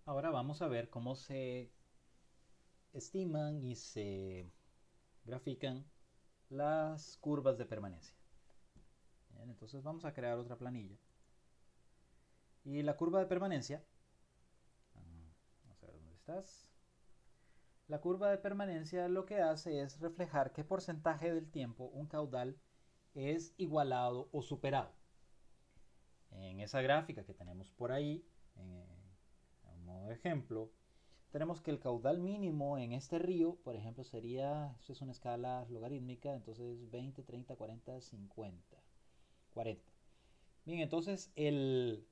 Ahora vamos a ver cómo se estiman y se grafican las curvas de permanencia. Bien, entonces vamos a crear otra planilla. Y la curva de permanencia, vamos a ver dónde estás. La curva de permanencia lo que hace es reflejar qué porcentaje del tiempo un caudal es igualado o superado. En esa gráfica que tenemos por ahí, a modo de ejemplo, tenemos que el caudal mínimo en este río, por ejemplo, sería, esto es una escala logarítmica, entonces 20, 30, 40, 50, 40. Bien, entonces el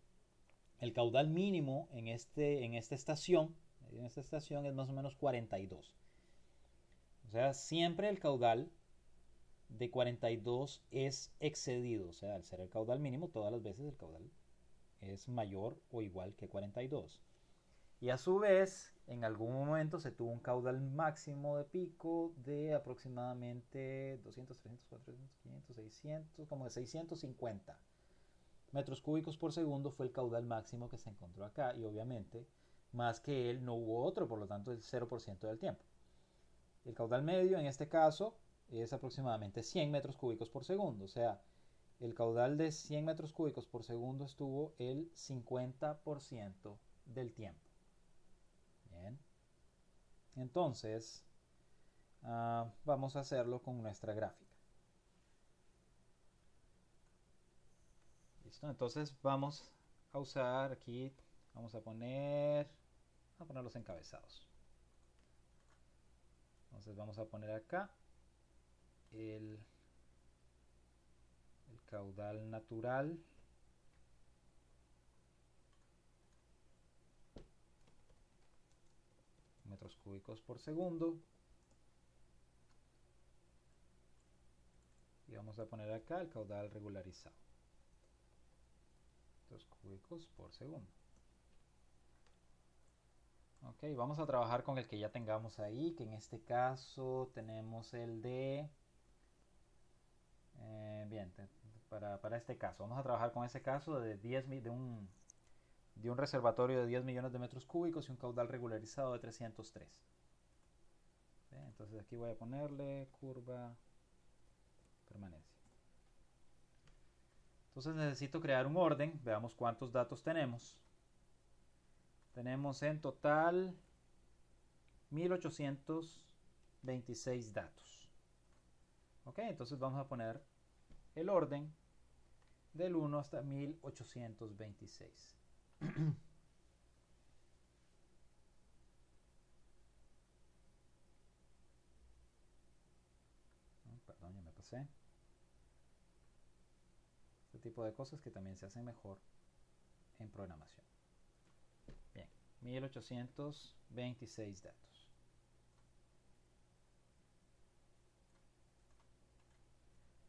caudal mínimo en esta estación es más o menos 42. O sea, siempre el caudal de 42 es excedido. O sea, al ser el caudal mínimo, todas las veces el caudal es mayor o igual que 42. Y a su vez, en algún momento se tuvo un caudal máximo de pico de aproximadamente 200, 300, 400, 500, 600, como de 650 metros cúbicos por segundo fue el caudal máximo que se encontró acá. Y obviamente, más que él no hubo otro, por lo tanto el 0% del tiempo. El caudal medio en este caso es aproximadamente 100 metros cúbicos por segundo. O sea, el caudal de 100 metros cúbicos por segundo estuvo el 50% del tiempo. Bien. Entonces, vamos a hacerlo con nuestra gráfica. ¿Listo? Entonces vamos a usar aquí, vamos a poner los encabezados. Entonces vamos a poner acá el, el caudal natural metros cúbicos por segundo. Y vamos a poner acá el caudal regularizado. Metros cúbicos por segundo. Ok, vamos a trabajar con el que ya tengamos ahí, que en este caso tenemos el de... bien, para este caso, vamos a trabajar con ese caso de, 10, de un reservatorio de 10 millones de metros cúbicos y un caudal regularizado de 303. Bien, entonces aquí voy a ponerle curva permanencia. Entonces necesito crear un orden, veamos cuántos datos tenemos. Tenemos en total 1826 datos. Ok, entonces vamos a poner el orden del 1 hasta 1826. Perdón, ya me pasé. Este tipo de cosas que también se hacen mejor en programación. Bien, 1826 datos.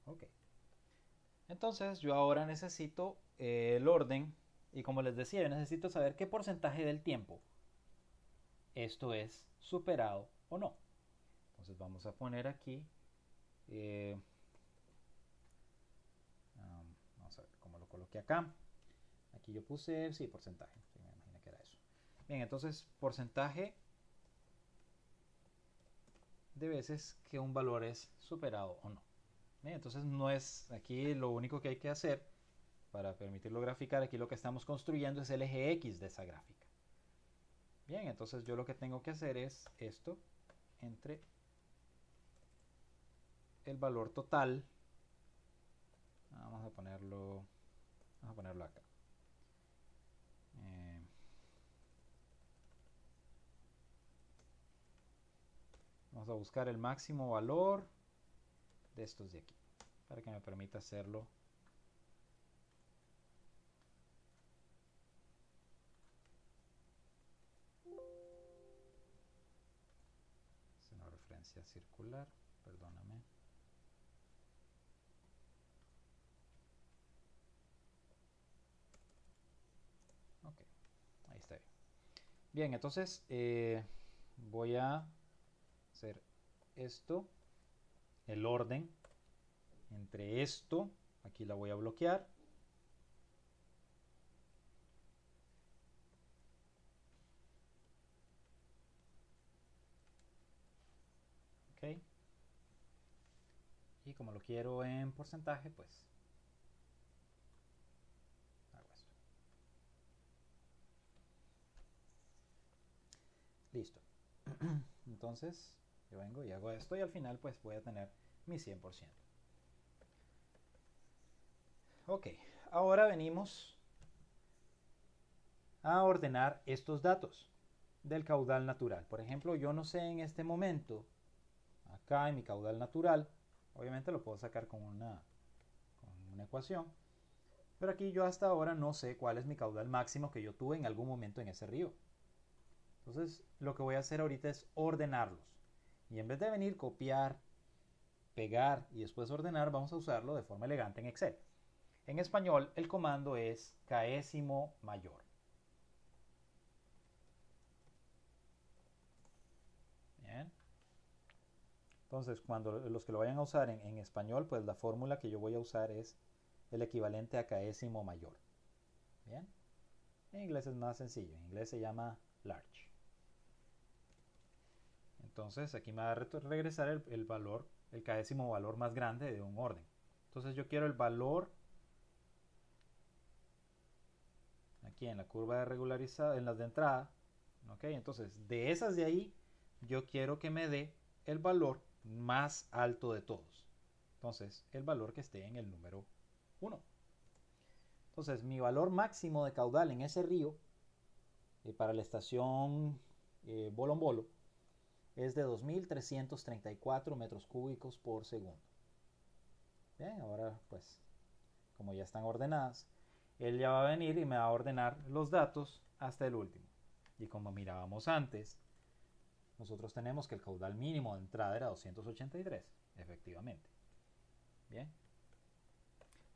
Ok. Entonces yo ahora necesito el orden y como les decía, yo necesito saber qué porcentaje del tiempo esto es superado o no. Entonces vamos a poner aquí, eh, vamos a ver cómo lo coloqué acá. Aquí yo puse, sí, porcentaje, sí, me imagino que era eso. Bien, entonces porcentaje de veces que un valor es superado o no. Bien, entonces no es aquí lo único que hay que hacer para permitirlo graficar. Aquí lo que estamos construyendo es el eje X de esa gráfica. Bien, entonces yo lo que tengo que hacer es esto entre el valor total. Vamos a ponerlo acá. Eh, Vamos a buscar el máximo valor de estos de aquí para que me permita hacerlo. Es una referencia circular, perdóname. Ok, ahí está bien. Bien, entonces voy a hacer esto, el orden entre esto, aquí la voy a bloquear. y como lo quiero en porcentaje, pues hago esto. Listo. Entonces yo vengo y hago esto y al final pues voy a tener mi 100%. Ok, ahora venimos a ordenar estos datos del caudal natural. Por ejemplo, yo no sé en este momento, acá en mi caudal natural, obviamente lo puedo sacar con una ecuación, pero aquí yo hasta ahora no sé cuál es mi caudal máximo que yo tuve en algún momento en ese río. Entonces, lo que voy a hacer ahorita es ordenarlos. Y en vez de venir, copiar, pegar y después ordenar, vamos a usarlo de forma elegante en Excel. En español, el comando es késimo mayor. Bien. Entonces, cuando los que lo vayan a usar en español, pues la fórmula que yo voy a usar es el equivalente a késimo mayor. Bien. En inglés es más sencillo. En inglés se llama large. Entonces, aquí me va a regresar el valor, el késimo valor más grande de un orden. Entonces, yo quiero el valor aquí en la curva de regularizada, en las de entrada. ¿Ok? Entonces, de esas de ahí, yo quiero que me dé el valor más alto de todos. Entonces, el valor que esté en el número 1. Entonces, mi valor máximo de caudal en ese río, para la estación Bolombolo, es de 2.334 metros cúbicos por segundo. Bien, ahora pues, como ya están ordenadas, él ya va a venir y me va a ordenar los datos hasta el último. Y como mirábamos antes, nosotros tenemos que el caudal mínimo de entrada era 283, efectivamente. Bien.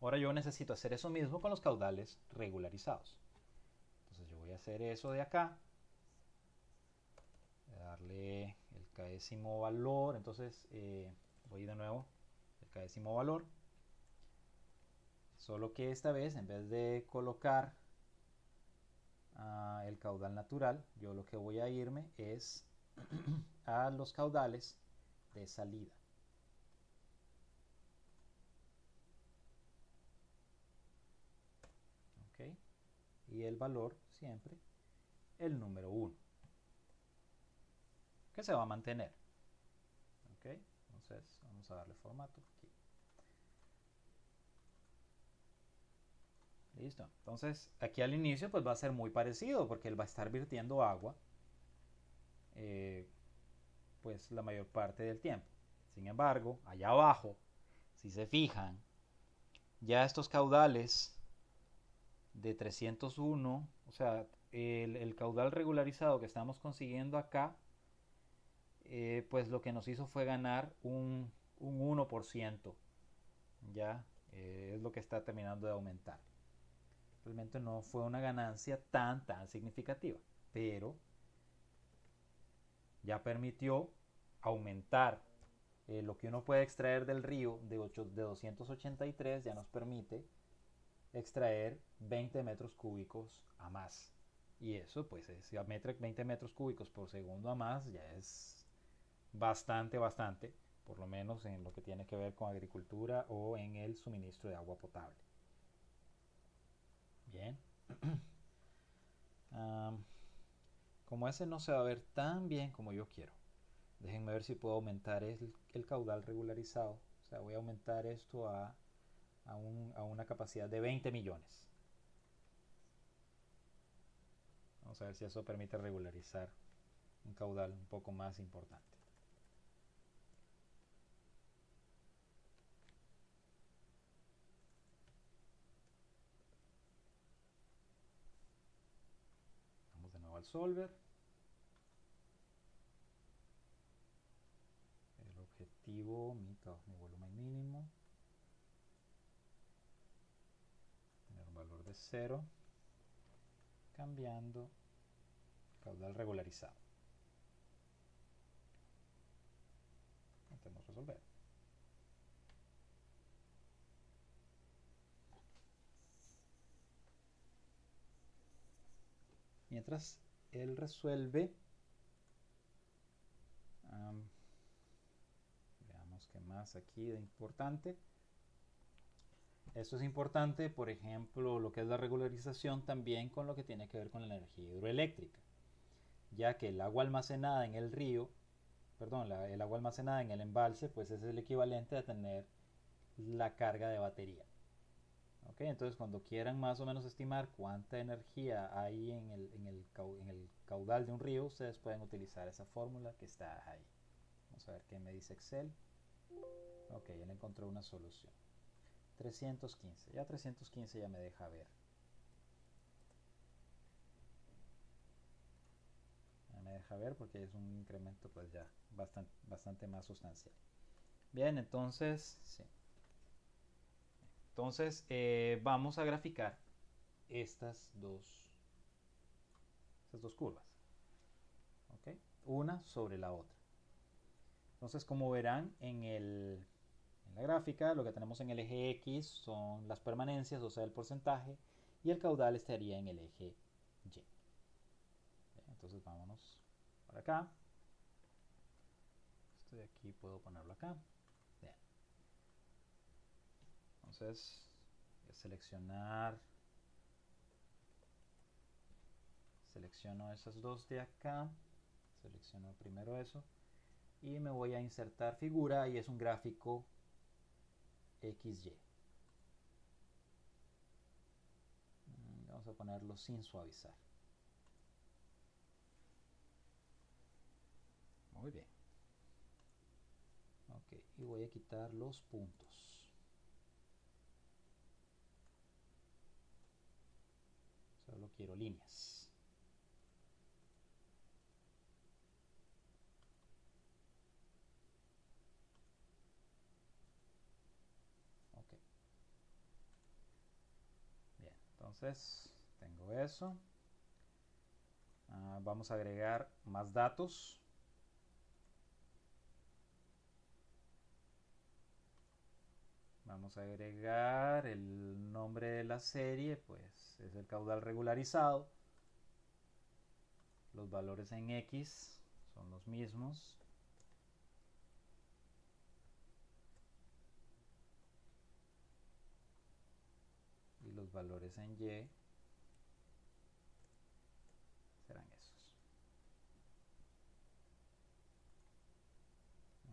Ahora yo necesito hacer eso mismo con los caudales regularizados. Entonces yo voy a hacer eso de acá. Voy a darle el késimo valor. Entonces voy de nuevo el késimo valor. Solo que esta vez, en vez de colocar el caudal natural, yo lo que voy a irme es a los caudales de salida. ¿Okay? Y el valor siempre el número 1, que se va a mantener. ¿Okay? Entonces vamos a darle formato aquí. Listo. Entonces aquí al inicio pues va a ser muy parecido porque él va a estar virtiendo agua pues la mayor parte del tiempo. Sin embargo, allá abajo, si se fijan, ya estos caudales de 301, o sea, el caudal regularizado que estamos consiguiendo acá, pues lo que nos hizo fue ganar un 1%, ya es lo que está terminando de aumentar. Realmente no fue una ganancia tan significativa, pero ya permitió aumentar lo que uno puede extraer del río de 283, ya nos permite extraer 20 metros cúbicos a más. Y eso, pues, es 20 metros cúbicos por segundo a más, ya es bastante, por lo menos en lo que tiene que ver con agricultura o en el suministro de agua potable. Bien. Como ese no se va a ver tan bien como yo quiero, déjenme ver si puedo aumentar el caudal regularizado. O sea, voy a aumentar esto a una capacidad de 20 millones. Vamos a ver si eso permite regularizar un caudal un poco más importante. Vamos de nuevo al solver. El objetivo, mi volumen mínimo. Tener un valor de 0. Cambiando caudal regularizado. Intentemos resolver. Mientras él resuelve, veamos qué más aquí de importante. Esto es importante, por ejemplo, lo que es la regularización también con lo que tiene que ver con la energía hidroeléctrica, ya que el agua almacenada en el río, perdón, el agua almacenada en el embalse, pues es el equivalente a tener la carga de batería. ¿Ok? Entonces, cuando quieran más o menos estimar cuánta energía hay en el caudal de un río, ustedes pueden utilizar esa fórmula que está ahí. Vamos a ver qué me dice Excel. Ok, él encontró una solución. 315. Ya 315 ya me deja ver. Ya me deja ver porque es un incremento pues ya bastante más sustancial. Bien, entonces, sí. Entonces, vamos a graficar estas dos curvas. ¿Ok? Una sobre la otra. Entonces, como verán en la gráfica, lo que tenemos en el eje X son las permanencias, o sea, el porcentaje, y el caudal estaría en el eje Y. Bien, entonces vámonos para acá. Esto de aquí puedo ponerlo acá. Bien. Entonces, voy a selecciono esas dos de acá, selecciono primero eso, y me voy a insertar figura, y es un gráfico XY. Vamos a ponerlo sin suavizar. Muy bien. Ok, y voy a quitar los puntos. Solo quiero líneas. Ok. Bien, entonces tengo eso. Vamos a agregar más datos. Vamos a agregar el nombre de la serie, pues es el caudal regularizado. Los valores en X son los mismos. Y los valores en Y serán esos.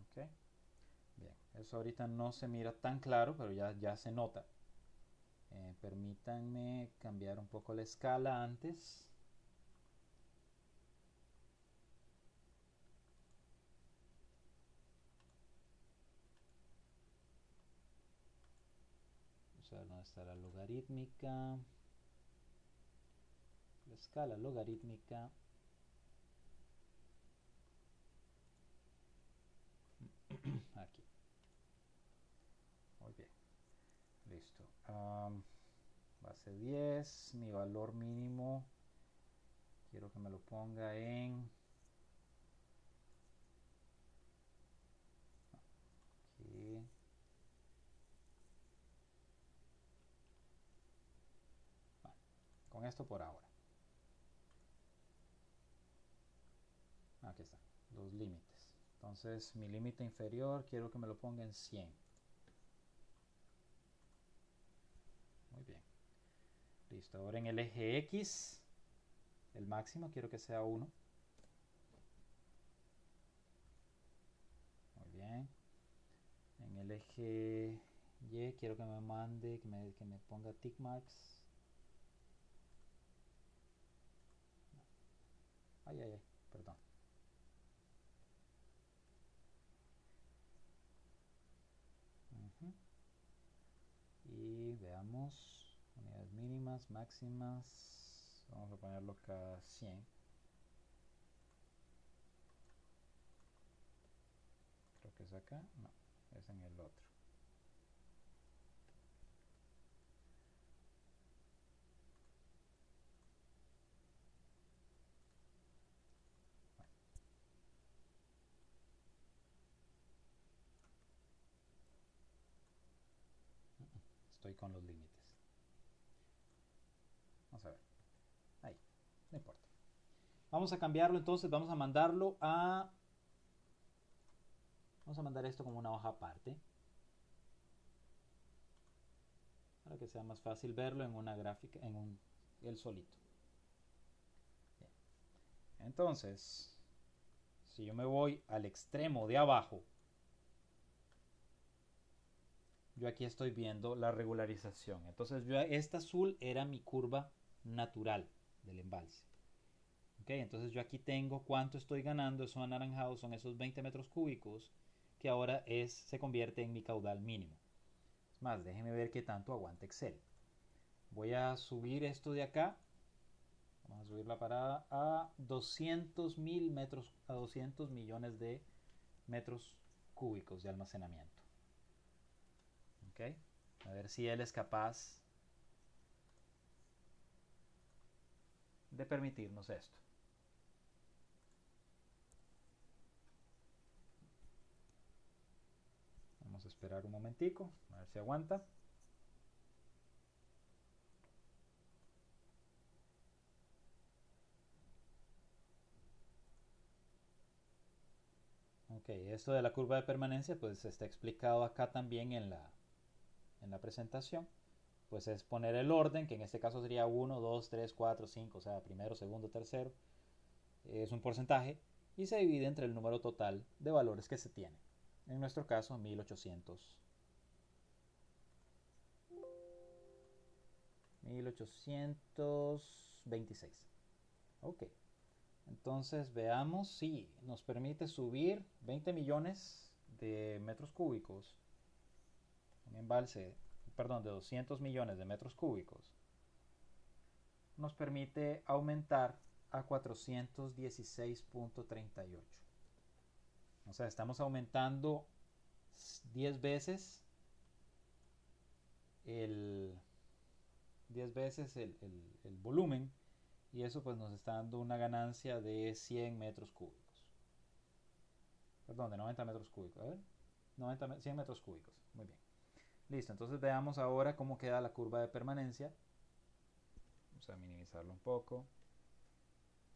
Ok. Bien, eso ahorita no se mira tan claro, pero ya se nota. Permítanme cambiar un poco la escala antes. Vamos a ver dónde está la logarítmica. La escala logarítmica. Aquí. Muy bien. Listo. Base 10. Mi valor mínimo. Quiero que me lo ponga en... Aquí. Bueno, con esto por ahora. Aquí está. Los límites. Entonces mi límite inferior quiero que me lo ponga en 100. Muy bien. Listo. Ahora en el eje X, el máximo quiero que sea 1. Muy bien. En el eje Y quiero que me mande, que me ponga tick marks. Ay, ay, ay, perdón. Y veamos, unidades mínimas, máximas. Vamos a ponerlo acá 100. Creo que es acá. No, es en el otro. Estoy con los límites. Vamos a ver. Ahí, no importa. Vamos a cambiarlo entonces, vamos a mandarlo a Vamos a mandar esto como una hoja aparte, para que sea más fácil verlo en una gráfica, el solito. Bien. Entonces, si yo me voy al extremo de abajo, yo aquí estoy viendo la regularización. Entonces, esta azul era mi curva natural del embalse. Okay, entonces yo aquí tengo cuánto estoy ganando, eso anaranjado son esos 20 metros cúbicos, que ahora se convierte en mi caudal mínimo. Es más, déjenme ver qué tanto aguanta Excel. Voy a subir esto de acá, vamos a subir la parada a 200 millones de metros cúbicos de almacenamiento. Okay, a ver si él es capaz de permitirnos esto. Vamos a esperar un momentico, a ver si aguanta. Ok, esto de la curva de permanencia pues está explicado acá también en la presentación. Pues es poner el orden, que en este caso sería 1, 2, 3, 4, 5, o sea, primero, segundo, tercero. Es un porcentaje y se divide entre el número total de valores que se tiene. En nuestro caso, 1826. Ok. Entonces veamos si nos permite subir 20 millones de metros cúbicos. Un embalse, perdón, de 200 millones de metros cúbicos. Nos permite aumentar a 416.38. O sea, estamos aumentando 10 veces el 10 veces el volumen, y eso pues nos está dando una ganancia de 100 metros cúbicos. Perdón, de 90 metros cúbicos. A ver, 100 metros cúbicos. Muy bien. Listo, entonces veamos ahora cómo queda la curva de permanencia. Vamos a minimizarlo un poco.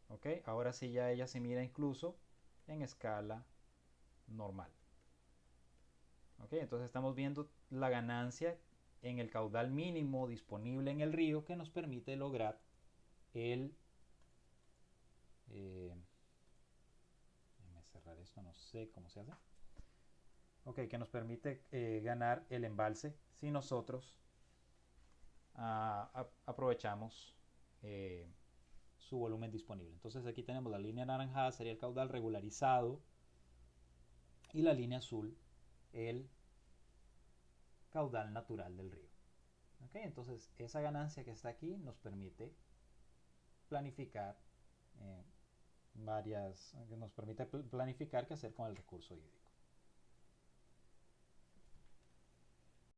Ok, ahora sí ya ella se mira incluso en escala normal. Ok, entonces estamos viendo la ganancia en el caudal mínimo disponible en el río, que nos permite lograr el... déjame cerrar esto, no sé cómo se hace. Ok, que nos permite ganar el embalse si nosotros aprovechamos su volumen disponible. Entonces aquí tenemos la línea anaranjada, sería el caudal regularizado, y la línea azul, el caudal natural del río. Okay, entonces esa ganancia que está aquí nos permite planificar nos permite planificar qué hacer con el recurso hídrico.